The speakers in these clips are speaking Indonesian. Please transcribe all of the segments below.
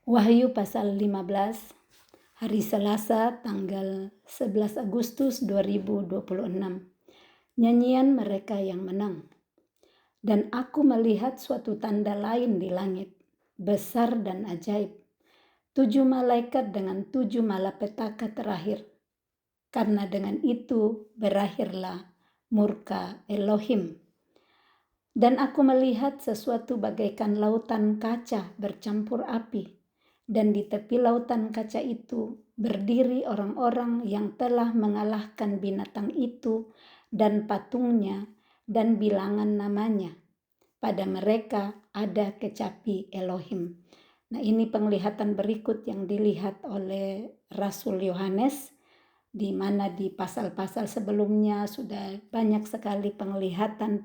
Wahyu pasal 15, hari Selasa tanggal 11 Agustus 2026. Nyanyian mereka yang menang. Dan aku melihat suatu tanda lain di langit, besar dan ajaib. 7 malaikat dengan 7 malapetaka terakhir. Karena dengan itu berakhirlah murka Elohim. Dan aku melihat sesuatu bagaikan lautan kaca bercampur api. Dan di tepi lautan kaca itu berdiri orang-orang yang telah mengalahkan binatang itu dan patungnya dan bilangan namanya. Pada mereka ada kecapi Elohim. Nah, ini penglihatan berikut yang dilihat oleh Rasul Yohanes, di mana di pasal-pasal sebelumnya sudah banyak sekali penglihatan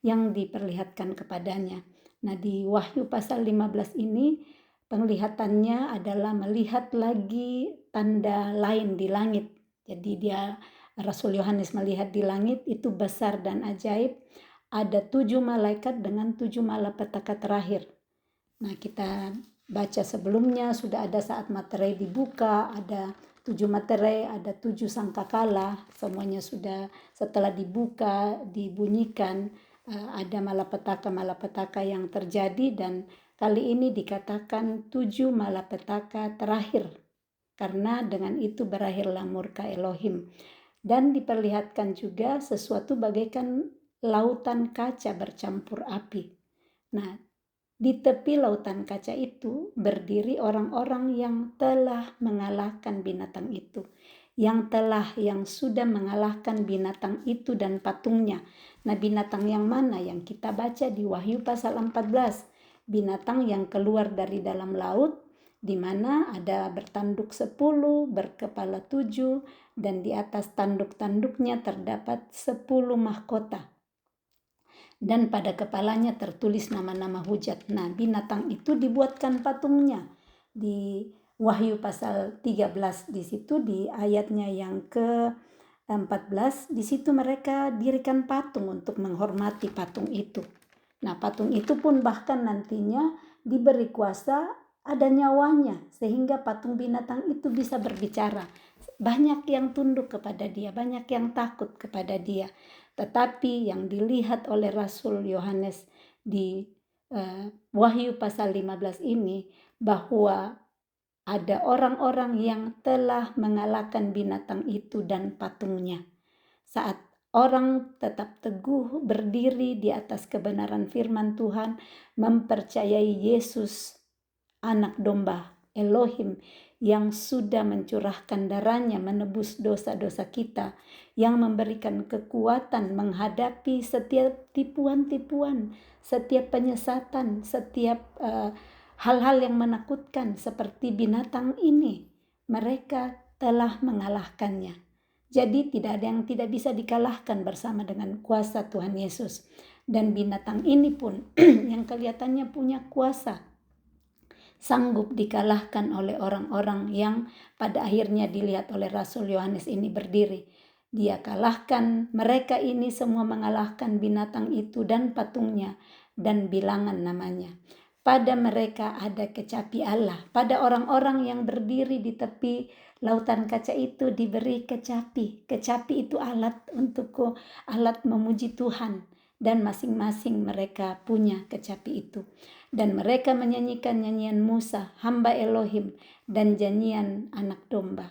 yang diperlihatkan kepadanya. Nah, di Wahyu pasal 15 ini penglihatannya adalah melihat lagi tanda lain di langit. Jadi Rasul Yohanes melihat di langit itu besar dan ajaib. Ada 7 malaikat dengan 7 malapetaka terakhir. Nah, kita baca sebelumnya sudah ada saat materai dibuka, ada 7 materai, ada 7 sangkakala, semuanya sudah setelah dibuka, dibunyikan, ada malapetaka-malapetaka yang terjadi, dan kali ini dikatakan 7 malapetaka terakhir, karena dengan itu berakhirlah murka Elohim. Dan diperlihatkan juga sesuatu bagaikan lautan kaca bercampur api. Nah, di tepi lautan kaca itu berdiri orang-orang yang telah mengalahkan binatang itu. Yang sudah mengalahkan binatang itu dan patungnya. Nah, binatang yang mana yang kita baca di Wahyu pasal 14? Binatang yang keluar dari dalam laut, di mana ada bertanduk 10, berkepala 7, dan di atas tanduk-tanduknya terdapat 10 mahkota. Dan pada kepalanya tertulis nama-nama hujat. Nah, binatang itu dibuatkan patungnya. Di Wahyu pasal 13 di situ, di ayatnya yang ke-14, di situ mereka dirikan patung untuk menghormati patung itu. Nah, patung itu pun bahkan nantinya diberi kuasa, ada nyawanya, sehingga patung binatang itu bisa berbicara. Banyak yang tunduk kepada dia, banyak yang takut kepada dia. Tetapi yang dilihat oleh Rasul Yohanes di Wahyu pasal 15 ini, bahwa ada orang-orang yang telah mengalahkan binatang itu dan patungnya. Saat orang tetap teguh berdiri di atas kebenaran firman Tuhan, mempercayai Yesus, anak domba Elohim, yang sudah mencurahkan darahnya menebus dosa-dosa kita, yang memberikan kekuatan menghadapi setiap tipuan-tipuan, setiap penyesatan, setiap hal-hal yang menakutkan seperti binatang ini. Mereka telah mengalahkannya. Jadi tidak ada yang tidak bisa dikalahkan bersama dengan kuasa Tuhan Yesus. Dan binatang ini pun yang kelihatannya punya kuasa, sanggup dikalahkan oleh orang-orang yang pada akhirnya dilihat oleh Rasul Yohanes ini berdiri. Dia kalahkan, mereka ini semua mengalahkan binatang itu dan patungnya dan bilangan namanya. Pada mereka ada kecapi Allah. Pada orang-orang yang berdiri di tepi lautan kaca itu diberi kecapi. Kecapi itu alat memuji Tuhan. Dan masing-masing mereka punya kecapi itu. Dan mereka menyanyikan nyanyian Musa, hamba Elohim, dan nyanyian anak domba.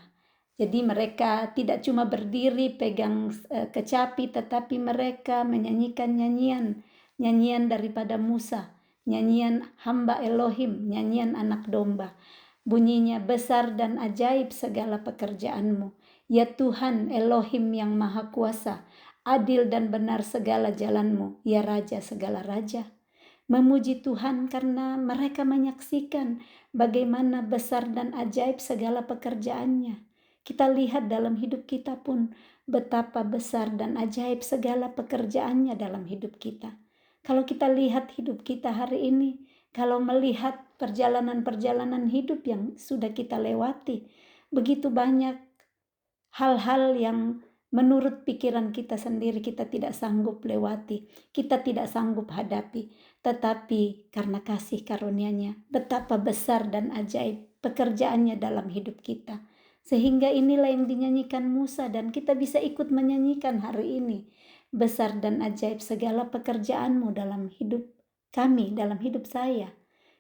Jadi mereka tidak cuma berdiri pegang kecapi, tetapi mereka menyanyikan nyanyian daripada Musa, nyanyian hamba Elohim, nyanyian anak domba. Bunyinya, besar dan ajaib segala pekerjaanmu, ya Tuhan Elohim yang maha kuasa, adil dan benar segala jalanmu, ya Raja segala raja. Memuji Tuhan karena mereka menyaksikan bagaimana besar dan ajaib segala pekerjaannya. Kita lihat dalam hidup kita pun betapa besar dan ajaib segala pekerjaannya dalam hidup kita. Kalau kita lihat hidup kita hari ini, kalau melihat perjalanan-perjalanan hidup yang sudah kita lewati, begitu banyak hal-hal yang menurut pikiran kita sendiri kita tidak sanggup lewati, kita tidak sanggup hadapi. Tetapi karena kasih karunia-Nya, betapa besar dan ajaib pekerjaannya dalam hidup kita. Sehingga inilah yang dinyanyikan Musa dan kita bisa ikut menyanyikan hari ini. Besar dan ajaib segala pekerjaan-Mu dalam hidup kami, dalam hidup saya.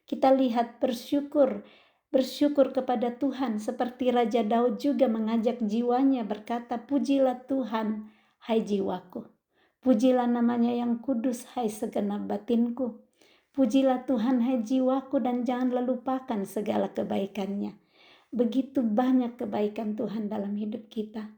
Kita lihat bersyukur kepada Tuhan seperti Raja Daud juga mengajak jiwanya berkata, pujilah Tuhan, hai jiwaku. Pujilah namanya yang kudus, hai segenap batinku. Pujilah Tuhan, hai jiwaku, dan janganlah lupakan segala kebaikannya. Begitu banyak kebaikan Tuhan dalam hidup kita.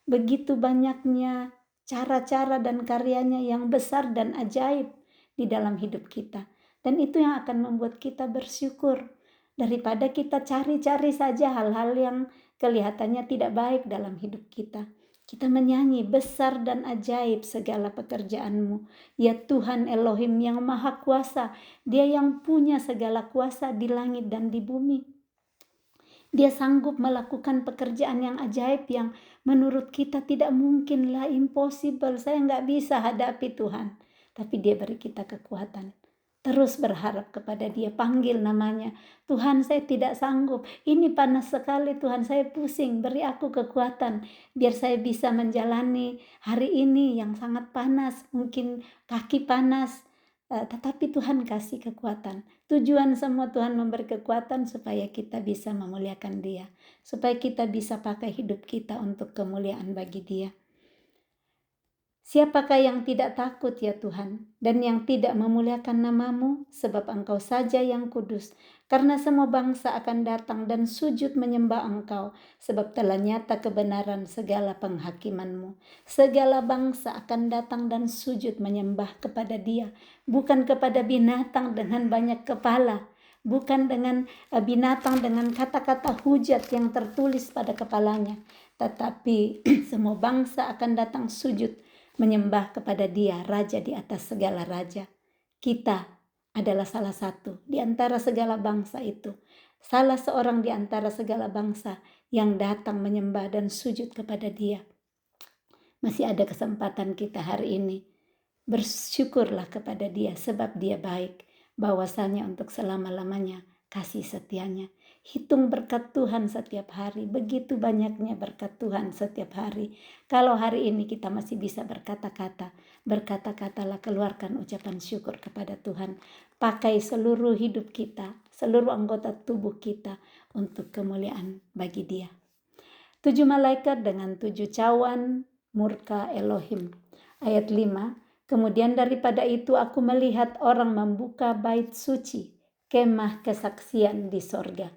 Begitu banyaknya cara-cara dan karyanya yang besar dan ajaib di dalam hidup kita. Dan itu yang akan membuat kita bersyukur. Daripada kita cari-cari saja hal-hal yang kelihatannya tidak baik dalam hidup kita. Kita menyanyi, besar dan ajaib segala pekerjaan-Mu. Ya Tuhan Elohim yang maha kuasa, Dia yang punya segala kuasa di langit dan di bumi. Dia sanggup melakukan pekerjaan yang ajaib yang menurut kita tidak mungkin lah, impossible. Saya nggak bisa hadapi Tuhan. Tapi Dia beri kita kekuatan. Terus berharap kepada Dia, panggil namanya. Tuhan, saya tidak sanggup. Ini panas sekali Tuhan, saya pusing. Beri aku kekuatan biar saya bisa menjalani hari ini yang sangat panas. Mungkin kaki panas. Tetapi Tuhan kasih kekuatan. Tujuan semua Tuhan memberi kekuatan supaya kita bisa memuliakan Dia. Supaya kita bisa pakai hidup kita untuk kemuliaan bagi Dia. Siapakah yang tidak takut ya Tuhan, dan yang tidak memuliakan nama-Mu, sebab Engkau saja yang kudus. Karena semua bangsa akan datang dan sujud menyembah Engkau, sebab telah nyata kebenaran segala penghakiman-Mu. Segala bangsa akan datang dan sujud menyembah kepada Dia, bukan kepada binatang dengan banyak kepala, bukan dengan binatang dengan kata-kata hujat yang tertulis pada kepalanya, tetapi semua bangsa akan datang sujud menyembah kepada Dia, Raja di atas segala raja. Kita adalah salah satu di antara segala bangsa itu. Salah seorang di antara segala bangsa yang datang menyembah dan sujud kepada Dia. Masih ada kesempatan kita hari ini. Bersyukurlah kepada Dia sebab Dia baik. Bahwasanya untuk selama-lamanya kasih setianya. Hitung berkat Tuhan setiap hari. Begitu banyaknya berkat Tuhan setiap hari. Kalau hari ini kita masih bisa berkata-kata, berkata-katalah, keluarkan ucapan syukur kepada Tuhan. Pakai seluruh hidup kita, seluruh anggota tubuh kita untuk kemuliaan bagi Dia. 7 malaikat dengan 7 cawan murka Elohim. Ayat 5, kemudian daripada itu aku melihat orang membuka bait suci, kemah kesaksian di sorga.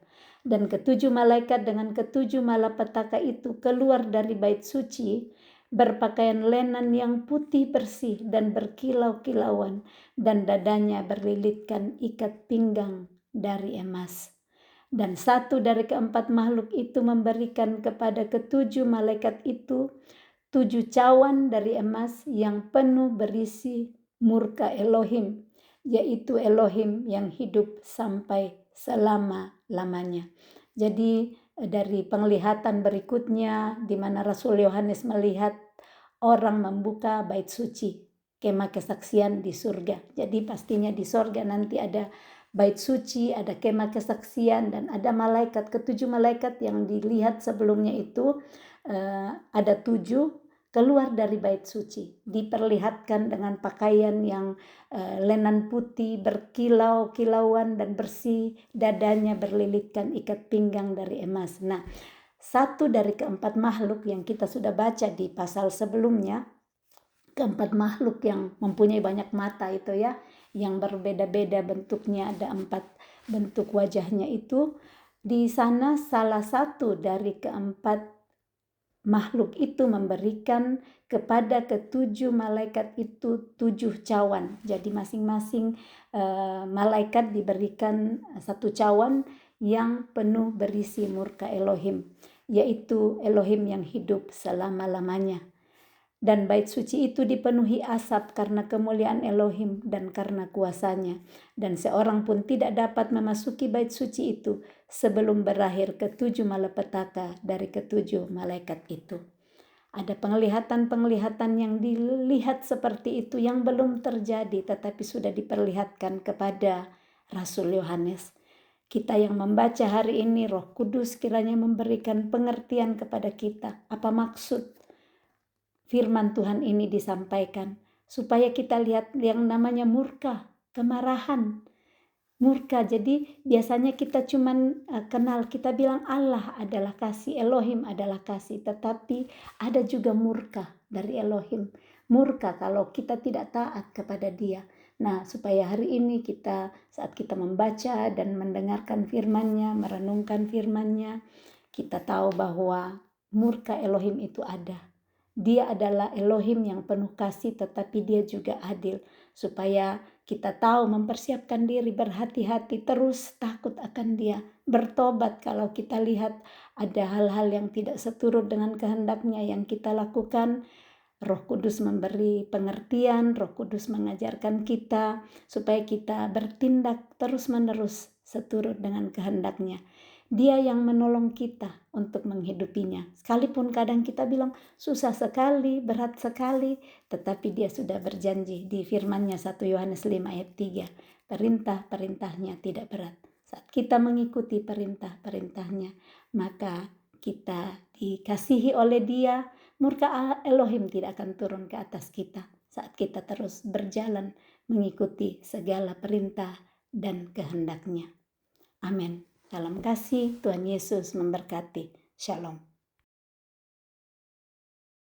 Dan ketujuh malaikat dengan ketujuh malapetaka itu keluar dari bait suci, berpakaian lenan yang putih bersih dan berkilau-kilauan, dan dadanya berlilitkan ikat pinggang dari emas. Dan satu dari keempat makhluk itu memberikan kepada ketujuh malaikat itu 7 cawan dari emas yang penuh berisi murka Elohim, yaitu Elohim yang hidup sampai selama-lamanya. Jadi dari penglihatan berikutnya di mana Rasul Yohanes melihat orang membuka bait suci, kemah kesaksian di surga. Jadi pastinya di surga nanti ada bait suci, ada kemah kesaksian, dan ada malaikat. Ketujuh malaikat yang dilihat sebelumnya itu ada 7 keluar dari bait suci, diperlihatkan dengan pakaian yang lenan putih, berkilau-kilauan dan bersih, dadanya berlilitkan ikat pinggang dari emas. Nah, satu dari keempat makhluk yang kita sudah baca di pasal sebelumnya, keempat makhluk yang mempunyai banyak mata itu ya, yang berbeda-beda bentuknya, ada 4 bentuk wajahnya itu. Di sana salah satu dari keempat makhluk itu memberikan kepada ketujuh malaikat itu 7 cawan. Jadi masing-masing malaikat diberikan 1 cawan yang penuh berisi murka Elohim, yaitu Elohim yang hidup selama-lamanya. Dan bait suci itu dipenuhi asap karena kemuliaan Elohim dan karena kuasanya. Dan seorang pun tidak dapat memasuki bait suci itu sebelum berakhir ketujuh malapetaka dari ketujuh malaikat itu. Ada penglihatan-penglihatan yang dilihat seperti itu yang belum terjadi tetapi sudah diperlihatkan kepada Rasul Yohanes. Kita yang membaca hari ini, Roh Kudus kiranya memberikan pengertian kepada kita apa maksud firman Tuhan ini disampaikan, supaya kita lihat yang namanya murka, kemarahan, murka. Jadi biasanya kita cuman kenal, kita bilang Allah adalah kasih, Elohim adalah kasih, tetapi ada juga murka dari Elohim. Murka kalau kita tidak taat kepada Dia. Nah, supaya hari ini kita saat kita membaca dan mendengarkan firman-Nya, merenungkan firman-Nya, kita tahu bahwa murka Elohim itu ada. Dia adalah Elohim yang penuh kasih, tetapi Dia juga adil, supaya kita tahu mempersiapkan diri, berhati-hati, terus takut akan Dia, bertobat kalau kita lihat ada hal-hal yang tidak seturut dengan kehendak-Nya yang kita lakukan. Roh Kudus memberi pengertian, Roh Kudus mengajarkan kita supaya kita bertindak terus-menerus seturut dengan kehendak-Nya. Dia yang menolong kita untuk menghidupinya. Sekalipun kadang kita bilang susah sekali, berat sekali, tetapi Dia sudah berjanji di firman-Nya 1 Yohanes 5 ayat 3. Perintah-perintahnya tidak berat. Saat kita mengikuti perintah-perintahnya, maka kita dikasihi oleh Dia. Murka Elohim tidak akan turun ke atas kita saat kita terus berjalan mengikuti segala perintah dan kehendak-Nya. Amin. Dalam kasih Tuhan Yesus memberkati. Shalom.